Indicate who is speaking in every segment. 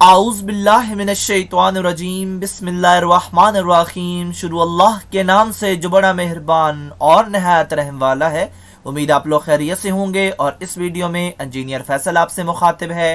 Speaker 1: आऊज़ बिल्लाहि मिनश्शैतानिर्रजीम बिस्मिल्लाहिर्रहमानिर्रहीम। शुरू अल्लाह के नाम से जो बड़ा मेहरबान और नहायत रहम वाला है। उम्मीद आप लोग खैरियत से होंगे और इस वीडियो में इंजीनियर फैसल आपसे मुखातिब है।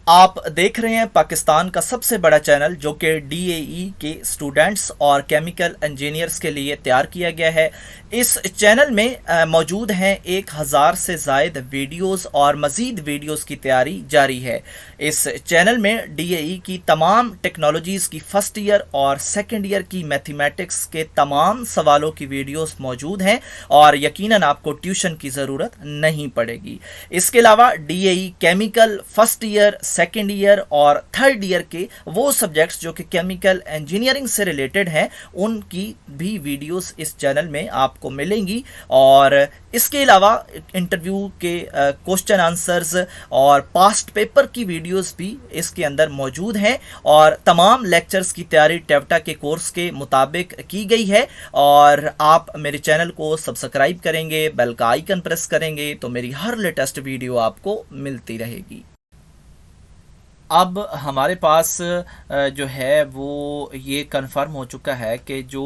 Speaker 1: आप देख रहे हैं पाकिस्तान का सबसे बड़ा चैनल जो कि डीएई के स्टूडेंट्स और केमिकल इंजीनियर्स के लिए तैयार किया गया है। इस चैनल में मौजूद हैं 1000 से ज़ायद वीडियोस और मज़ीद वीडियोस की तैयारी जारी है। इस चैनल में डीएई की तमाम टेक्नोलॉजीज़ की फ़र्स्ट ईयर और सेकेंड ईयर की मैथमेटिक्स के तमाम सवालों की वीडियोस मौजूद हैं और यकीनन आपको ट्यूशन की ज़रूरत नहीं पड़ेगी। इसके अलावा DAE chemical first year, second year और थर्ड ईयर के वो सब्जेक्ट्स जो कि केमिकल इंजीनियरिंग से रिलेटेड हैं उनकी भी वीडियोस इस चैनल में आपको मिलेंगी। और इसके अलावा इंटरव्यू के क्वेश्चन आंसर्स और पास्ट पेपर की वीडियोस भी इसके अंदर मौजूद हैं और तमाम लेक्चर्स की तैयारी टेवटा के कोर्स के मुताबिक की गई है। और आप मेरे चैनल को सब्सक्राइब करेंगे, बेल का आइकन प्रेस करेंगे तो मेरी हर लेटेस्ट वीडियो आपको मिलती रहेगी। अब हमारे पास जो है वो ये कंफर्म हो चुका है कि जो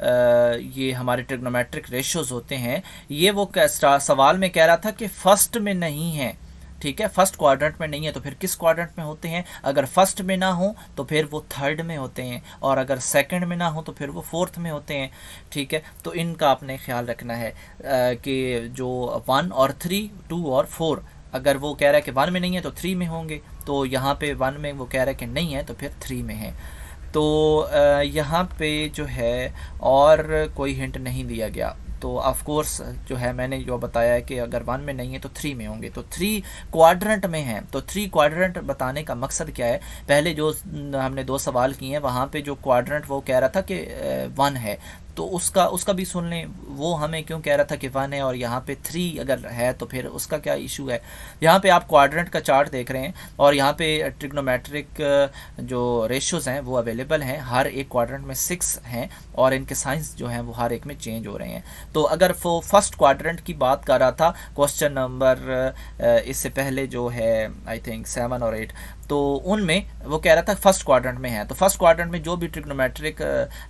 Speaker 1: ये हमारे ट्रिग्नोमेट्रिक रेशियोज होते हैं ये वो सवाल में कह रहा था कि फर्स्ट में नहीं है। ठीक है, फर्स्ट क्वाड्रेंट में नहीं है तो फिर किस क्वाड्रेंट में होते हैं? अगर फर्स्ट में ना हो तो फिर वो थर्ड में होते हैं और अगर सेकंड में ना हो तो फिर वो फोर्थ में होते हैं। ठीक है, तो इनका आपने ख्याल रखना है कि जो 1 और 3, 2 और 4, अगर वो कह रहा है कि 1 में नहीं है तो 3 में होंगे, तो यहाँ पे 1 में वो कह रहा है कि नहीं है तो फिर 3 में है। तो यहाँ पे जो है और कोई हिंट नहीं दिया गया। तो ऑफ कोर्स जो है मैंने जो बताया है कि अगर 1 में नहीं है तो 3 में होंगे, तो 3 क्वाड्रेंट में हैं। तो 3 क्वाड्रेंट बताने का मकसद क्या है? पहले जो हमने 2 सवाल किए हैं वहाँ पे जो क्वाड्रेंट वो कह रहा था कि 1 है, तो उसका भी सुन लें। वो हमें क्यों कह रहा था कि 1 है और यहाँ पे 3 अगर है तो फिर उसका क्या इशू है? यहाँ पे आप क्वाड्रेंट का चार्ट देख रहे हैं और यहाँ पे ट्रिग्नोमेट्रिक जो रेशियोज हैं वो अवेलेबल हैं। हर एक क्वाड्रेंट में 6 हैं और इनके साइंस जो हैं वो हर एक में चेंज हो रहे हैं। तो अगर वो फर्स्ट क्वाड्रेंट की बात कर रहा था क्वेश्चन नंबर इससे पहले जो है आई थिंक 7 और 8, तो उनमें वो कह रहा था फर्स्ट क्वाड्रेंट में है। तो फर्स्ट क्वाड्रेंट में जो भी ट्रिग्नोमेट्रिक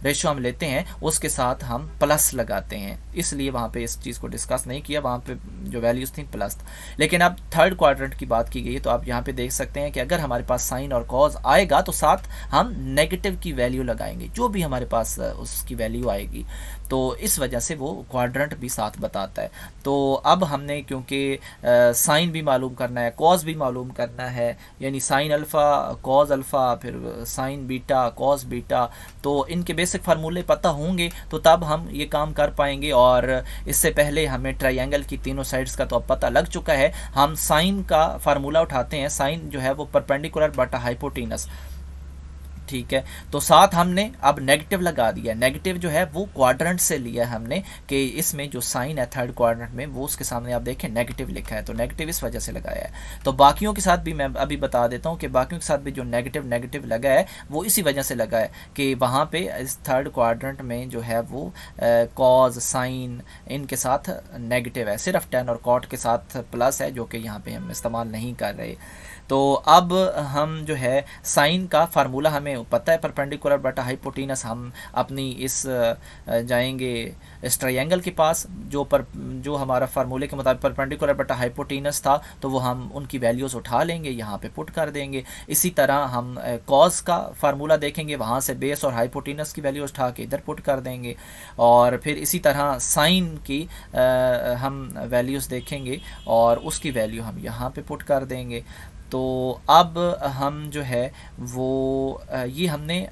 Speaker 1: रेशियो हम लेते हैं उसके साथ हम प्लस लगाते हैं, इसलिए वहाँ पे इस चीज़ को डिस्कस नहीं किया, वहाँ पे जो वैल्यूज़ थी प्लस। लेकिन अब थर्ड क्वाड्रेंट की बात की गई है तो आप यहाँ पे देख सकते हैं कि अगर हमारे पास साइन और कॉज आएगा तो साथ हम नेगेटिव की वैल्यू लगाएंगे, जो भी हमारे पास उसकी वैल्यू आएगी, तो इस वजह से वो क्वाड्रेंट भी साथ बताता है। तो अब हमने क्योंकि साइन भी मालूम करना है, कॉज भी मालूम करना है, यानी साइन अल्फ़ा कॉज अल्फ़ा फिर साइन बीटा कॉज बीटा, तो इनके बेसिक फार्मूले पता होंगे तो तब हम ये काम कर पाएंगे। और इससे पहले हमें ट्रायंगल की तीनों साइड्स का तो अब पता लग चुका है। हम साइन का फार्मूला उठाते हैं, साइन जो है वो परपेंडिकुलर बटा हाइपोटेनस। ठीक है, तो साथ हमने अब नेगेटिव लगा दिया। नेगेटिव जो है वो क्वाड्रेंट से लिया है हमने कि इसमें जो साइन है थर्ड क्वाड्रेंट में वो उसके सामने आप देखें नेगेटिव लिखा है, तो नेगेटिव इस वजह से लगाया है। तो बाकियों के साथ भी मैं अभी बता देता हूँ कि बाकियों के साथ भी जो नेगेटिव लगा है वो इसी वजह से लगा है कि वहाँ पे इस थर्ड क्वाड्रेंट में जो है वो कॉज साइन इनके साथ नेगेटिव है, सिर्फ टेन और कॉट के साथ प्लस है जो कि यहाँ पे हम इस्तेमाल नहीं कर रहे। तो अब हम जो है साइन का फार्मूला हमें पता है परपेंडिकुलर बटा हाइपोटेनस, हम अपनी इस जाएंगे इस ट्रायंगल के पास जो हमारा फार्मूले के मुताबिक परपेंडिकुलर बटा हाइपोटेनस था, तो वो हम उनकी वैल्यूज़ उठा लेंगे, यहाँ पे पुट कर देंगे। इसी तरह हम कॉज का फार्मूला देखेंगे, वहाँ से बेस और हाइपोटेनस की वैल्यू उठा के इधर पुट कर देंगे। और फिर इसी तरह साइन की हम वैल्यूज़ देखेंगे और उसकी वैल्यू हम यहाँ पे पुट कर देंगे। तो अब हम जो है वो ये हमने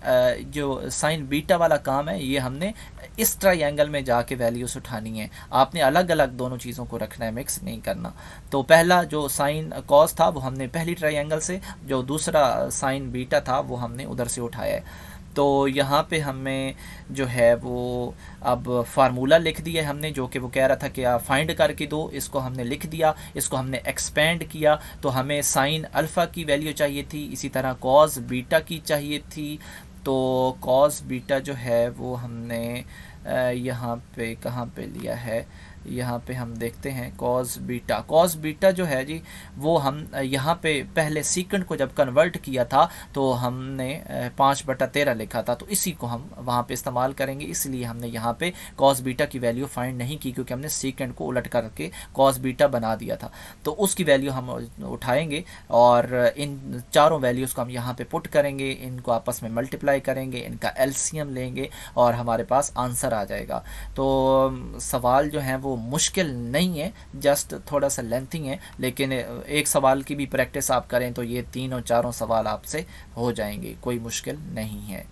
Speaker 1: जो साइन बीटा वाला काम है ये हमने इस ट्रायंगल में जाके वैल्यूज उठानी है। आपने अलग अलग दोनों चीज़ों को रखना है, मिक्स नहीं करना। तो पहला जो साइन कॉस था वो हमने पहली ट्रायंगल से, जो दूसरा साइन बीटा था वो हमने उधर से उठाया है। तो यहाँ पे हमें जो है वो अब फार्मूला लिख दिया है हमने, जो कि वो कह रहा था कि आप फाइंड करके दो, इसको हमने लिख दिया, इसको हमने एक्सपेंड किया। तो हमें साइन अल्फ़ा की वैल्यू चाहिए थी, इसी तरह कॉस बीटा की चाहिए थी। तो कॉस बीटा जो है वो हमने यहाँ पे कहाँ पे लिया है, यहाँ पे हम देखते हैं कॉस बीटा जो है जी, वो हम यहाँ पे पहले सीकेंड को जब कन्वर्ट किया था तो हमने 5/13 लिखा था, तो इसी को हम वहाँ पे इस्तेमाल करेंगे। इसलिए हमने यहाँ पे कॉस बीटा की वैल्यू फाइंड नहीं की, क्योंकि हमने सीकेंड को उलट करके कॉस बीटा बना दिया था। तो उसकी वैल्यू हम उठाएंगे और इन चारों वैल्यूज़ को हम यहाँ पे पुट करेंगे, इनको आपस में मल्टीप्लाई करेंगे, इनका एलसीएम लेंगे और हमारे पास आंसर आ जाएगा। तो सवाल जो है वो मुश्किल नहीं है, जस्ट थोड़ा सा लेंथी है, लेकिन एक सवाल की भी प्रैक्टिस आप करें तो ये तीनों चारों सवाल आपसे हो जाएंगे, कोई मुश्किल नहीं है।